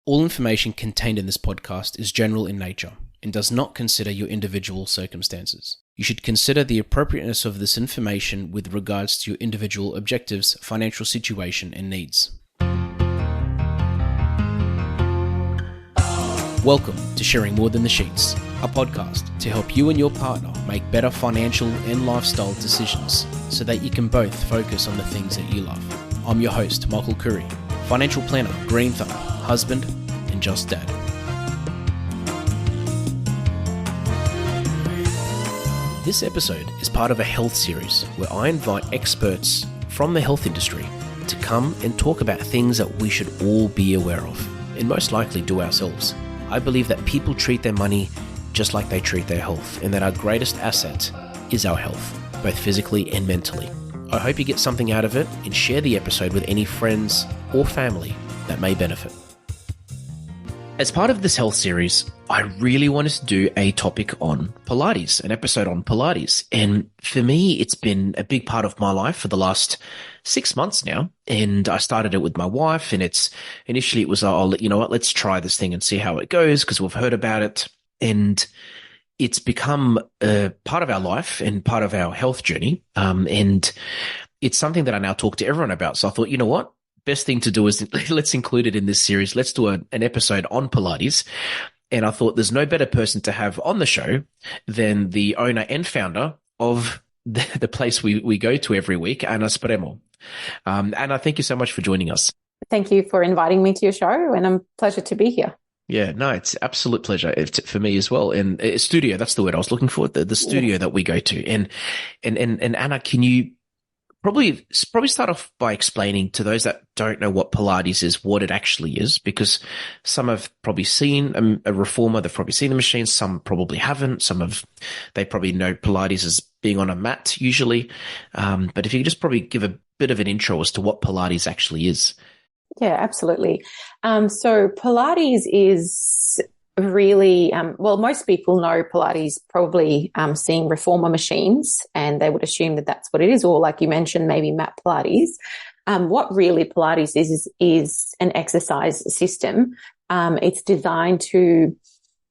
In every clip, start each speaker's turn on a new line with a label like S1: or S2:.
S1: All information contained in this podcast is general in nature and does not consider your individual circumstances. You should consider the appropriateness of this information with regards to your individual objectives, financial situation, and needs. Welcome to Sharing More Than the Sheets, a podcast to help you and your partner make better financial and lifestyle decisions so that you can both focus on the things that you love. I'm your host, Michael Khouri, financial planner, green thumb, husband, and just dad. This episode is part of a health series where I invite experts from the health industry to come and talk about things that we should all be aware of and most likely do ourselves. I believe that people treat their money just like they treat their health, and that our greatest asset is our health, both physically and mentally. I hope you get something out of it and share the episode with any friends or family that may benefit. As part of this health series, I really wanted to do a topic on Pilates, an episode on Pilates. And for me, it's been a big part of my life for the last 6 months now. And I started it with my wife, and initially it was, you know what, let's try this thing and see how it goes because we've heard about it. And it's become a part of our life and part of our health journey. And it's something that I now talk to everyone about. So I thought, you know what? Best thing to do is let's include it in this series. Let's do an episode on Pilates. And I thought there's no better person to have on the show than the owner and founder of the place we go to every week, Ana Spremo. Anna, thank you so much for joining us.
S2: Thank you for inviting me to your show, and a pleasure to be here.
S1: Yeah, no, it's absolute pleasure for me as well. And studio, that's the word I was looking for, the studio that we go to. And Anna, can you probably start off by explaining to those that don't know what Pilates is, what it actually is, because some have probably seen a reformer, they've probably seen the machine, some probably haven't, they probably know Pilates as being on a mat usually. But if you could just probably give a bit of an intro as to what Pilates actually is.
S2: Yeah, absolutely. So Pilates is really, most people know Pilates probably seeing reformer machines, and they would assume that that's what it is, or like you mentioned, maybe mat Pilates. What really Pilates is an exercise system. It's designed to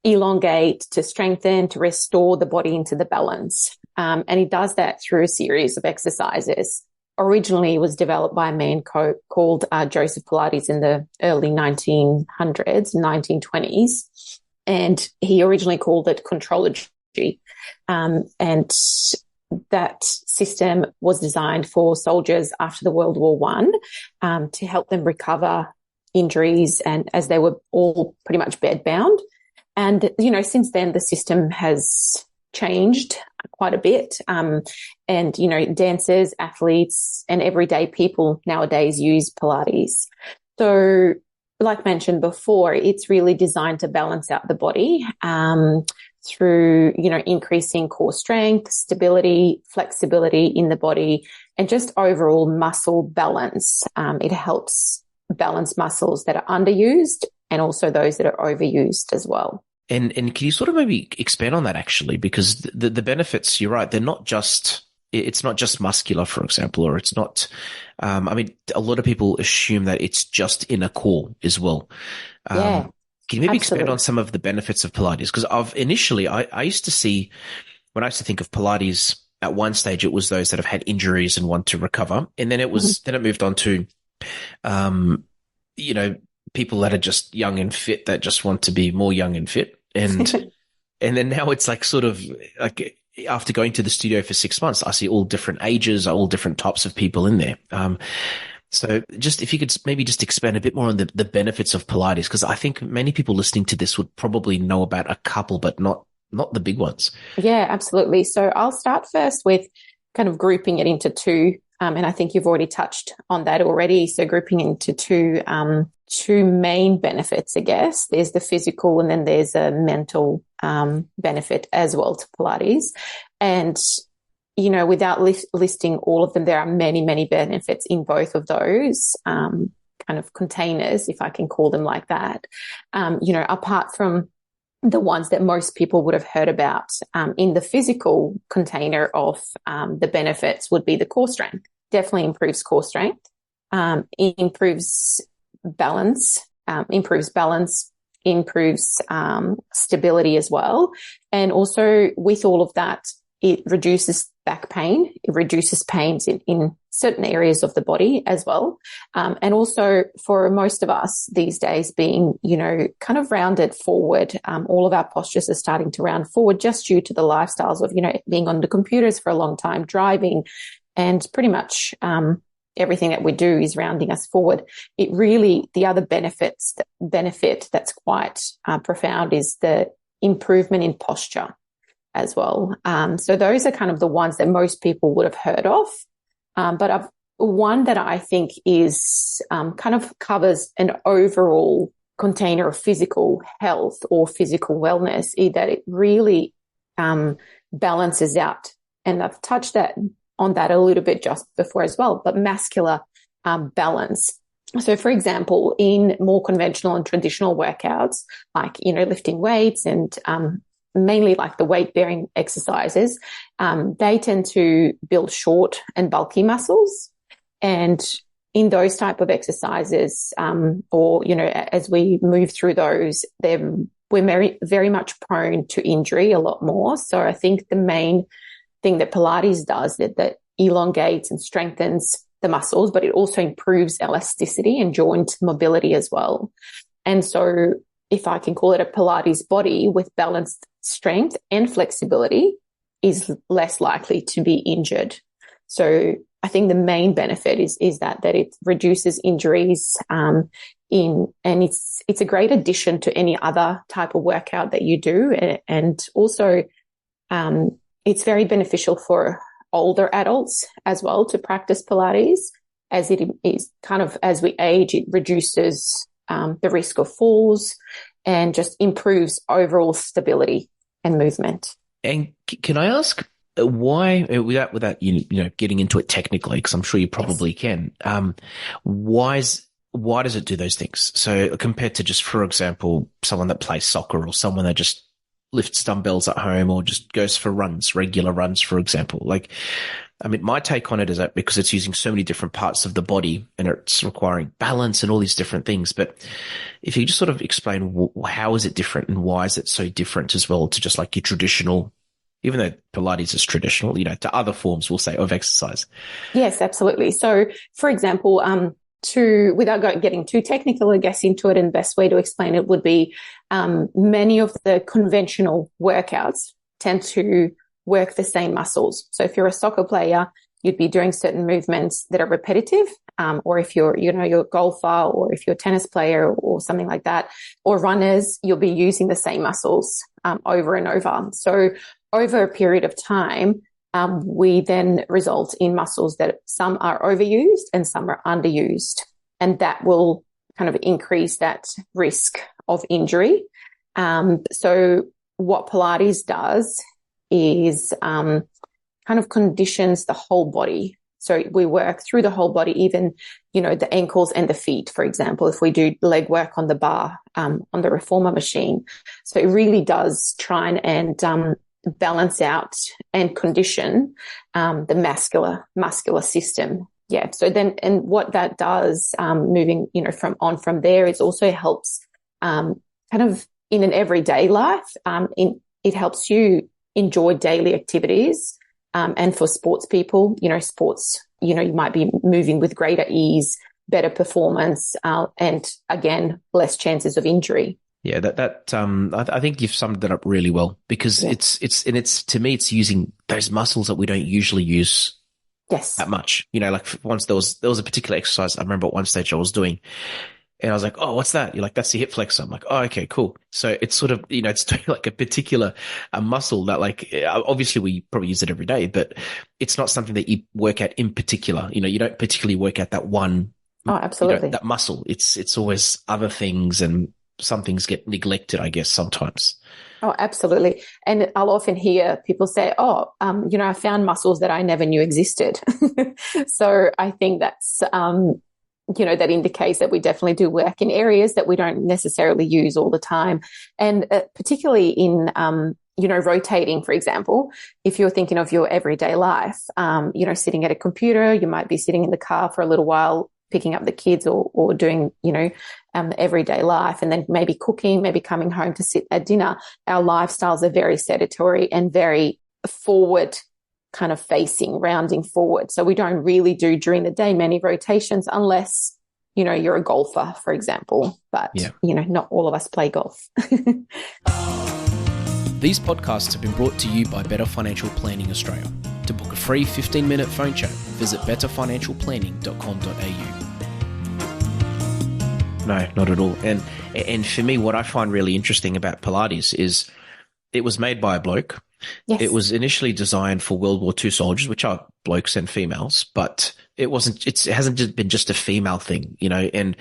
S2: elongate, to strengthen, to restore the body into the balance. And it does that through a series of exercises. Originally, it was developed by a man called Joseph Pilates in the early 1900s, 1920s. And he originally called it contrology. And that system was designed for soldiers after the World War I to help them recover injuries, and as they were all pretty much bedbound. And, since then, the system has changed quite a bit. And, dancers, athletes, and everyday people nowadays use Pilates. So, like mentioned before, it's really designed to balance out the body through, increasing core strength, stability, flexibility in the body, and just overall muscle balance. It helps balance muscles that are underused and also those that are overused as well.
S1: And can you sort of maybe expand on that actually? Because the benefits, you're right, it's not just muscular, for example, or it's not, a lot of people assume that it's just inner core as well.
S2: Yeah,
S1: can you maybe
S2: absolutely
S1: expand on some of the benefits of Pilates? Because I used to see, when I used to think of Pilates at one stage, it was those that have had injuries and want to recover. And then then it moved on to, people that are just young and fit that just want to be more young and fit. And, and then now it's like sort of like after going to the studio for 6 months, I see all different ages, all different types of people in there. So just if you could maybe just expand a bit more on the benefits of Pilates, because I think many people listening to this would probably know about a couple, but not the big ones.
S2: Yeah, absolutely. So I'll start first with kind of grouping it into two. And I think you've already touched on that already. So grouping into two main benefits, I guess. There's the physical, and then there's a mental benefit as well to Pilates. And, without listing all of them, there are many, many benefits in both of those kind of containers, if I can call them like that. Apart from the ones that most people would have heard about, in the physical container of the benefits would be the core strength. Definitely improves core strength. It improves balance improves balance, improves stability as well. And also with all of that, it reduces back pain. It reduces pains in certain areas of the body as well. And also for most of us these days being, kind of rounded forward, all of our postures are starting to round forward just due to the lifestyles of, being on the computers for a long time, driving, and pretty much everything that we do is rounding us forward. It really, the other benefit that's quite profound is the improvement in posture as well. So those are kind of the ones that most people would have heard of. But one that I think is kind of covers an overall container of physical health or physical wellness is that it really balances out. And I've touched on that a little bit just before as well, but muscular balance. So, for example, in more conventional and traditional workouts, like, lifting weights and mainly like the weight-bearing exercises, they tend to build short and bulky muscles. And in those type of exercises, or, as we move through those, we're very, very much prone to injury a lot more. So I think the main thing that Pilates does that elongates and strengthens the muscles, but it also improves elasticity and joint mobility as well. And so if I can call it a Pilates body with balanced strength and flexibility is less likely to be injured. So I think the main benefit is that it reduces injuries and it's a great addition to any other type of workout that you do. And also it's very beneficial for older adults as well to practice Pilates, as it is kind of, as we age, it reduces the risk of falls and just improves overall stability and movement.
S1: And can I ask why, without getting into it technically, because I'm sure you probably can, why does it do those things? So compared to just, for example, someone that plays soccer or someone that just lifts dumbbells at home or just goes for runs, regular runs, for example. My take on it is that because it's using so many different parts of the body and it's requiring balance and all these different things. But if you just sort of explain how is it different and why is it so different as well to just like your traditional, even though Pilates is traditional, to other forms, we'll say, of exercise.
S2: Yes, absolutely. So for example, without getting too technical, I guess, into it, and the best way to explain it would be many of the conventional workouts tend to work the same muscles. So if you're a soccer player, you'd be doing certain movements that are repetitive, or if you're a golfer, or if you're a tennis player or something like that, or runners, you'll be using the same muscles over and over. So over a period of time, we then result in muscles that some are overused and some are underused. And that will kind of increase that risk of injury. So what Pilates does is kind of conditions the whole body. So we work through the whole body, even, the ankles and the feet, for example, if we do leg work on the bar, on the reformer machine. So it really does try and balance out and condition the muscular system. Yeah. So then, and what that does, moving, from there, it also helps kind of in an everyday life. It helps you enjoy daily activities. And for sports people, sports, you might be moving with greater ease, better performance, and again, less chances of injury.
S1: Yeah, I think you've summed that up really well, because it's to me, it's using those muscles that we don't usually use.
S2: Yes.
S1: That much, like once there was a particular exercise I remember at one stage I was doing, and I was like, oh, what's that? You're like, that's the hip flexor. I'm like, oh, okay, cool. So it's sort of, it's doing like a particular muscle that, like, obviously we probably use it every day, but it's not something that you work at in particular. You don't particularly work at that one.
S2: Oh, absolutely.
S1: That muscle. It's always other things, and some things get neglected, I guess, sometimes.
S2: Oh, absolutely. And I'll often hear people say, oh, I found muscles that I never knew existed. So I think that's, that indicates that we definitely do work in areas that we don't necessarily use all the time. And particularly in, rotating, for example, if you're thinking of your everyday life, sitting at a computer, you might be sitting in the car for a little while, picking up the kids or doing, everyday life, and then maybe cooking, maybe coming home to sit at dinner, our lifestyles are very sedentary and very forward kind of facing, rounding forward. So we don't really do during the day many rotations unless, you're a golfer, for example. But, not all of us play golf.
S1: These podcasts have been brought to you by Better Financial Planning Australia. To book a free 15-minute phone chat, visit betterfinancialplanning.com.au. No, not at all. And for me, what I find really interesting about Pilates is it was made by a bloke.
S2: Yes.
S1: It was initially designed for World War II soldiers, which are blokes and females, but it hasn't just been just a female thing, and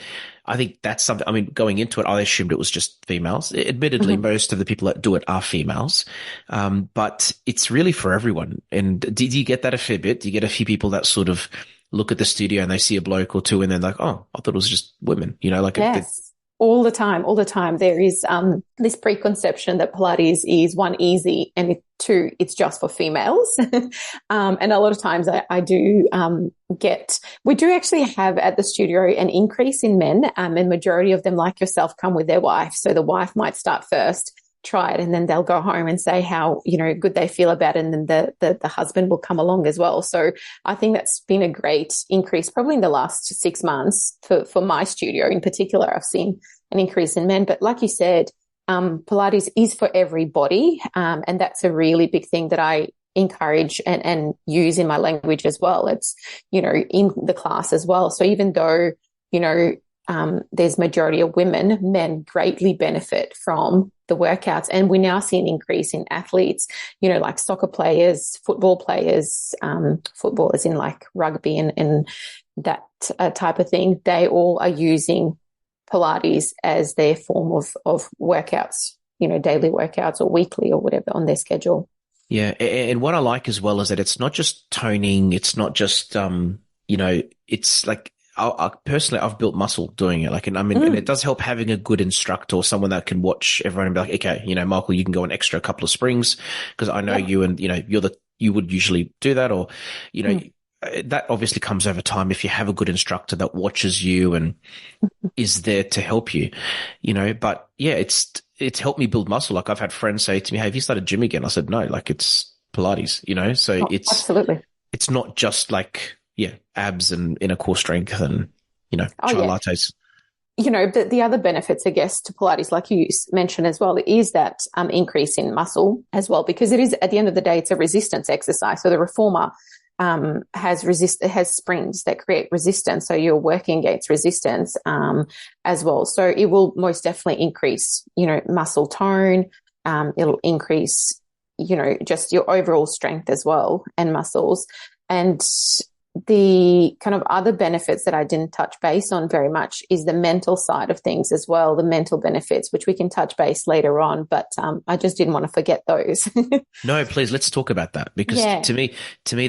S1: I think that's something, going into it, I assumed it was just females. Admittedly, most of the people that do it are females. But it's really for everyone. And did you get that a fair bit? Do you get a few people that sort of look at the studio and they see a bloke or two and they're like, oh, I thought it was just women,
S2: Yes. All the time. There is this preconception that Pilates is one, easy, and two, it's just for females. And a lot of times I do we do actually have at the studio an increase in men, and majority of them, like yourself, come with their wife. So the wife might start first, try it, and then they'll go home and say how, good they feel about it. And then the husband will come along as well. So I think that's been a great increase probably in the last 6 months for my studio in particular. I've seen an increase in men, but like you said, Pilates is for everybody. And that's a really big thing that I encourage and use in my language as well. It's, in the class as well. So even though, there's majority of women, men greatly benefit from the workouts. And we now see an increase in athletes, like soccer players, football players, footballers in like rugby and that type of thing. They all are using Pilates as their form of workouts, daily workouts or weekly or whatever on their schedule.
S1: Yeah. And what I like as well is that it's not just toning. It's not just, it's like, personally, I've built muscle doing it. And it does help having a good instructor or someone that can watch everyone and be like, okay, Michael, you can go an extra couple of springs because I know you and, you would usually do that, or, that obviously comes over time if you have a good instructor that watches you and is there to help you, but yeah, it's helped me build muscle. Like I've had friends say to me, hey, have you started gym again? I said, no, like it's Pilates, so
S2: absolutely.
S1: It's not just like, abs and inner core strength and, chai lattes.
S2: But the other benefits, I guess, to Pilates, like you mentioned as well, is that increase in muscle as well, because it is, at the end of the day, it's a resistance exercise. So the reformer has springs that create resistance. So you're working against resistance as well. So it will most definitely increase, muscle tone. It'll increase, just your overall strength as well and muscles. And the kind of other benefits that I didn't touch base on very much is the mental side of things as well, the mental benefits, which we can touch base later on, but I just didn't want to forget those.
S1: No, please, let's talk about that because to me,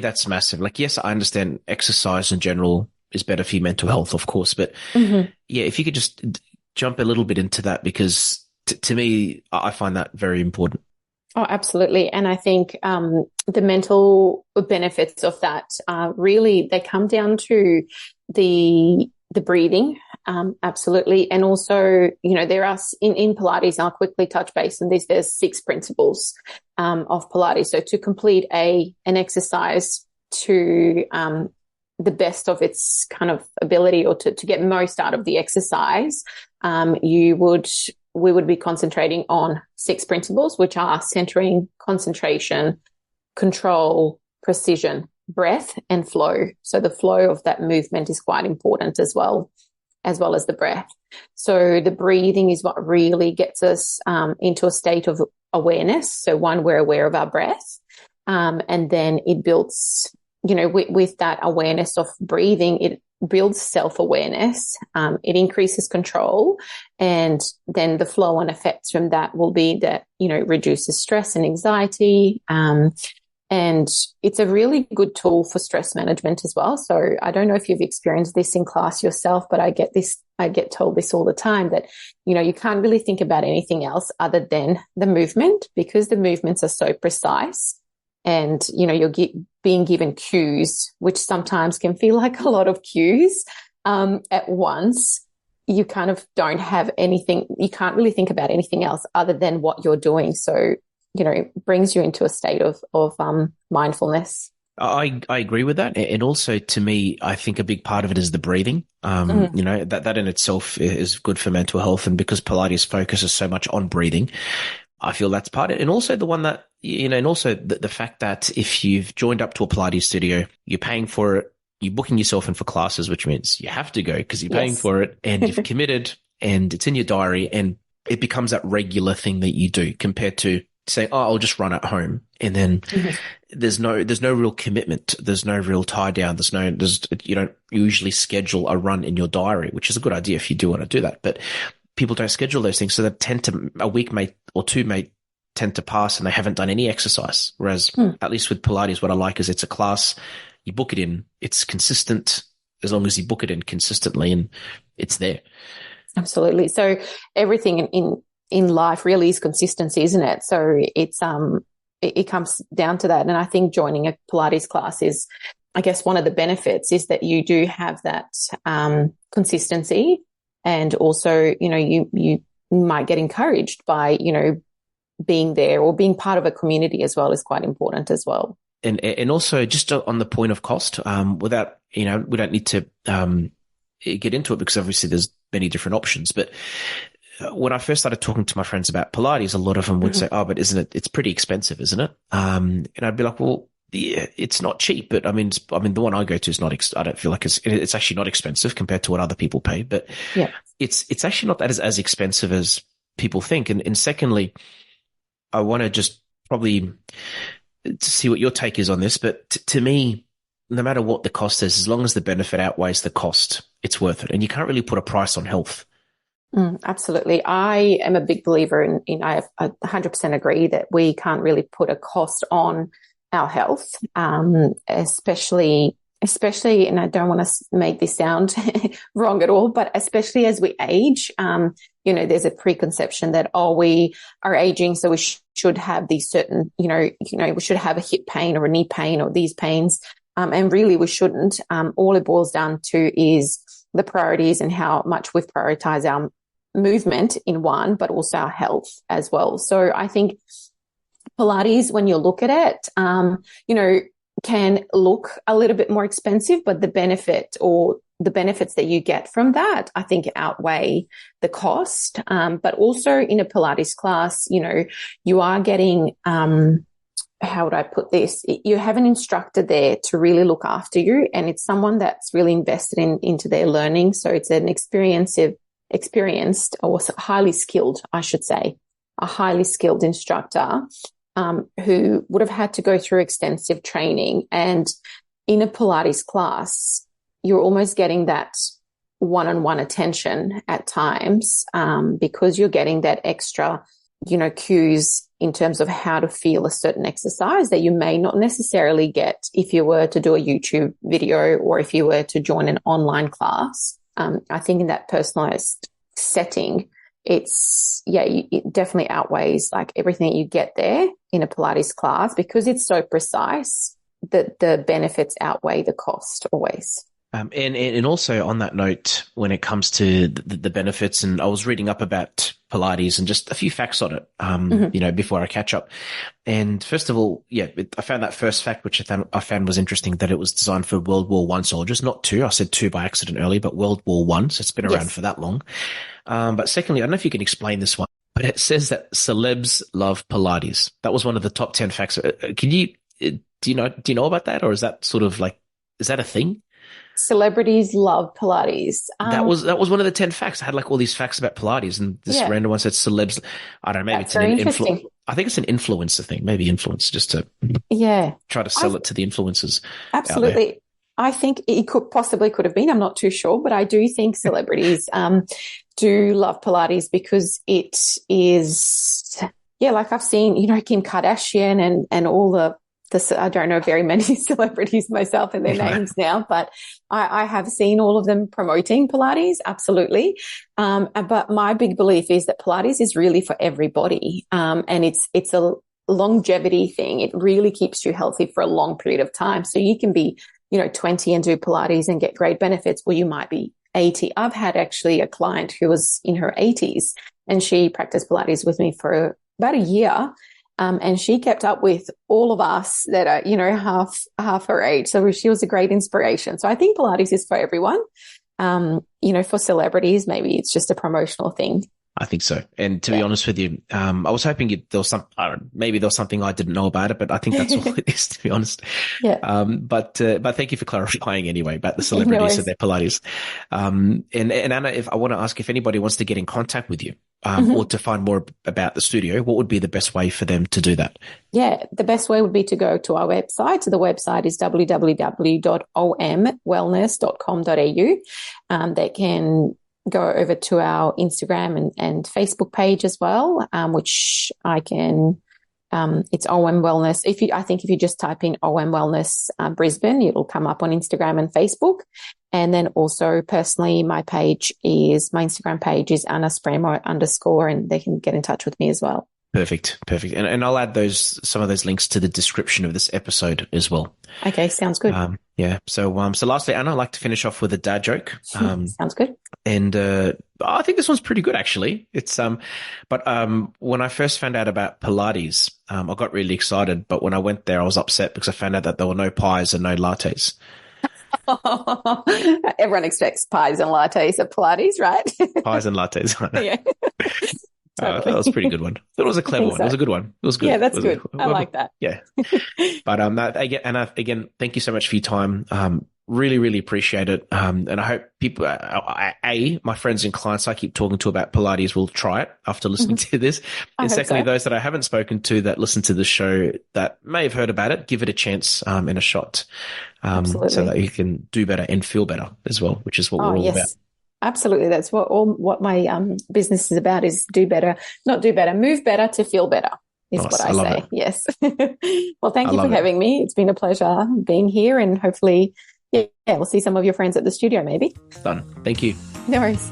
S1: that's massive. Like, yes, I understand exercise in general is better for your mental health, of course, but if you could just jump a little bit into that because to me, I find that very important.
S2: Oh, absolutely. And I think the mental benefits of that really, they come down to the breathing, absolutely. And also, there are in Pilates, I'll quickly touch base on this, there's 6 principles of Pilates. So to complete an exercise to the best of its kind of ability or to get most out of the exercise, we would be concentrating on 6 principles, which are centering, concentration, control, precision, breath, and flow. So the flow of that movement is quite important as well as the breath. So the breathing is what really gets us into a state of awareness. So one, we're aware of our breath. And then it builds, with that awareness of breathing, it builds self-awareness, it increases control, and then the flow on effects from that will be that, reduces stress and anxiety. And it's a really good tool for stress management as well. So I don't know if you've experienced this in class yourself, but I get told this all the time that, you can't really think about anything else other than the movement because the movements are so precise. And, you're being given cues, which sometimes can feel like a lot of cues at once. you kind of don't have anything, you can't really think about anything else other than what you're doing. So, brings you into a state of mindfulness.
S1: I agree with that. And also to me, I think a big part of it is the breathing. That in itself is good for mental health. And because Pilates focuses so much on breathing, I feel that's part of it. And also the one that, and also the fact that if you've joined up to a Pilates studio, you're paying for it, you're booking yourself in for classes, which means you have to go because you're paying for it and you've committed and it's in your diary and it becomes that regular thing that you do compared to saying, oh, I'll just run at home. And then there's no real commitment. There's no real tie down. You don't usually schedule a run in your diary, which is a good idea if you do want to do that. But people don't schedule those things. So a week or two may tend to pass and they haven't done any exercise. Whereas at least with Pilates, what I like is it's a class, you book it in, it's consistent as long as you book it in consistently and it's there.
S2: Absolutely. So everything in life really is consistency, isn't it? So it comes down to that. And I think joining a Pilates class is, I guess, one of the benefits is that you do have that consistency, and also, you might get encouraged by, being there or being part of a community as well is quite important as well.
S1: And also just on the point of cost, without, we don't need to get into it because obviously there's many different options, but when I first started talking to my friends about Pilates, a lot of them would say, oh, but it's pretty expensive, isn't it? And I'd be like, well, yeah, it's not cheap, but I mean, the one I go to is I don't feel like it's actually not expensive compared to what other people pay, but it's actually not that as expensive as people think. And secondly, I want to just probably to see what your take is on this, but to me, no matter what the cost is, as long as the benefit outweighs the cost, it's worth it. And you can't really put a price on health.
S2: Absolutely. I am a big believer in I 100% agree that we can't really put a cost on our health, especially, and I don't want to make this sound wrong at all, but especially as we age, there's a preconception that, we are aging, so we should have these certain, we should have a hip pain or a knee pain or these pains. And really we shouldn't. All it boils down to is the priorities and how much we've prioritized our movement in one, but also our health as well. So I think Pilates, when you look at it, can look a little bit more expensive, but the benefits that you get from that, I think outweigh the cost. But also in a Pilates class, you are getting, how would I put this? You have an instructor there to really look after you, and it's someone that's really invested into their learning. So it's an experienced or highly skilled, I should say, a highly skilled instructor who would have had to go through extensive training. And in a Pilates class, you're almost getting that one-on-one attention at times because you're getting that extra, cues in terms of how to feel a certain exercise that you may not necessarily get if you were to do a YouTube video or if you were to join an online class. I think in that personalized setting, it definitely outweighs like everything that you get there in a Pilates class because it's so precise that the benefits outweigh the cost always.
S1: And also on that note, when it comes to the benefits, and I was reading up about Pilates and just a few facts on it, before I catch up. And first of all, I found that first fact, which I found was interesting, that it was designed for World War I soldiers, not II. I said II by accident earlier, but World War I. So it's been around for that long. But secondly, I don't know if you can explain this one, but it says that celebs love Pilates. That was one of the top 10 facts. Do you know about that? Or is that sort of like, is that a thing?
S2: Celebrities love Pilates.
S1: That was one of the 10 facts. I had like all these facts about Pilates, and this random one said celebs. I don't know. Maybe it's an influence. I think it's an influencer thing. Maybe influence just to try to sell it to the influencers.
S2: Absolutely. I think it could have been. I'm not too sure, but I do think celebrities do love Pilates because it is, like I've seen, Kim Kardashian and all the I don't know very many celebrities myself and their names now, but I have seen all of them promoting Pilates. Absolutely. But my big belief is that Pilates is really for everybody. And it's a longevity thing. It really keeps you healthy for a long period of time. So you can be, 20 and do Pilates and get great benefits. Well, you might be 80. I've had actually a client who was in her 80s and she practiced Pilates with me for about a year. And she kept up with all of us that are, half her age. So she was a great inspiration. So I think Pilates is for everyone. For celebrities, maybe it's just a promotional thing.
S1: I think so. And to be honest with you, I was hoping there was maybe there was something I didn't know about it, but I think that's all it is, to be honest.
S2: Yeah.
S1: But thank you for clarifying anyway about the celebrities and their Pilates. And Anna, if I want to ask if anybody wants to get in contact with you, or to find more about the studio, what would be the best way for them to do that?
S2: Yeah, the best way would be to go to our website. So the website is www.omwellness.com.au. They can go over to our Instagram and Facebook page as well, which I can, it's OM Wellness. If you just type in OM Wellness Brisbane, it'll come up on Instagram and Facebook. And then also personally, my Instagram page is Ana Spremo _, and they can get in touch with me as well.
S1: Perfect. And I'll add some of those links to the description of this episode as well.
S2: Okay, sounds good.
S1: Yeah. So lastly, Anna, I'd like to finish off with a dad joke.
S2: Sounds good.
S1: And I think this one's pretty good, actually. It's but when I first found out about Pilates, I got really excited. But when I went there, I was upset because I found out that there were no pies and no lattes.
S2: Everyone expects pies and lattes at Pilates, right?
S1: Pies and lattes.
S2: Yeah.
S1: That was a pretty good one. It was a clever one. So. It was a good one. It was good.
S2: Yeah, that's good. I like that.
S1: Yeah. But Anna, again, thank you so much for your time. Really, really appreciate it. And I hope people, my friends and clients I keep talking to about Pilates will try it after listening to this. And secondly, those that I haven't spoken to that listen to the show that may have heard about it, give it a chance and a shot, so that you can do better and feel better as well, which is what we're all about.
S2: Absolutely. That's what my business is about, is do better, not do better, move better to feel better is what I say. It. Yes. Well, thank you for having me. It's been a pleasure being here, and hopefully, we'll see some of your friends at the studio maybe.
S1: Done. Thank you.
S2: No worries.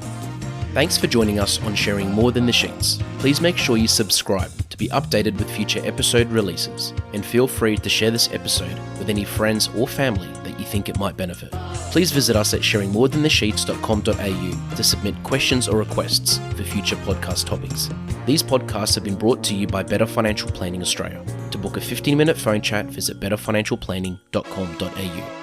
S1: Thanks for joining us on Sharing More Than the Sheets. Please make sure you subscribe to be updated with future episode releases, and feel free to share this episode with any friends or family that you think it might benefit. Please visit us at sharingmorethanthesheets.com.au to submit questions or requests for future podcast topics. These podcasts have been brought to you by Better Financial Planning Australia. To book a 15-minute phone chat, visit betterfinancialplanning.com.au.